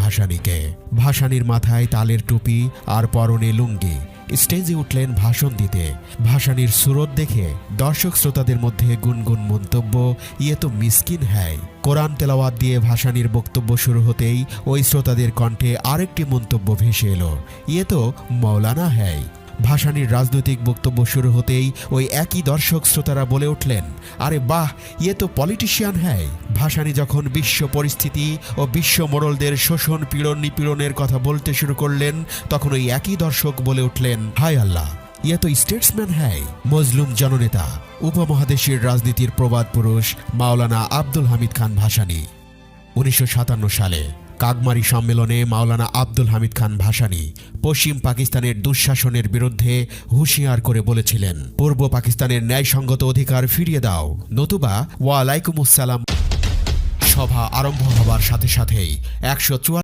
ভাসানীকে। ভাসানীর মাথায় তালের টুপি আর পরনে লুঙ্গি। স্টেজে উঠলেন ভাষণ দিতে। ভাসানীর সুরত দেখে দর্শক শ্রোতাদের মধ্যে গুনগুন মন্তব্য, ইয়ে তো মিসকিন হ্যায়। কোরআন তেলাওয়াত দিয়ে ভাসানীর বক্তব্য শুরু হতেই ওই শ্রোতাদের কণ্ঠে আরেকটি মন্তব্য ভেসে এলো, ইয়ে তো মৌলানা হ্যায়। ভাসানীর রাজনৈতিক বক্তব্য শুরু হতেই ওই একই দর্শক শ্রোতারা বলে উঠলেন, আরে বাহ, ইয়ে তো পলিটিশিয়ান হ্যায়। ভাসানী যখন বিশ্ব পরিস্থিতি ও বিশ্ব মোড়লদের শোষণ পীড়ন নিপীড়নের কথা বলতে শুরু করলেন, তখন ওই একই দর্শক বলে উঠলেন, হায় আল্লাহ, ইয়ে তো স্টেটসম্যান হ্যায়, মজলুম জননেতা, উপমহাদেশের রাজনীতির প্রবাদ পুরুষ মাওলানা আব্দুল হামিদ খান ভাসানী। 1957 সালে কাগমারি সম্মেলনে মাওলানা আব্দুল হামিদ খান ভাসানী পশ্চিম পাকিস্তানের দুঃশাসনের বিরুদ্ধে হুঁশিয়ার করে বলেছিলেন, পূর্ব পাকিস্তানের ন্যায়সঙ্গত অধিকার ফিরিয়ে দাও, নতুবা ওয়ালাইকুমুস সালাম। সভা আরম্ভ হবার সাথে সাথেই 144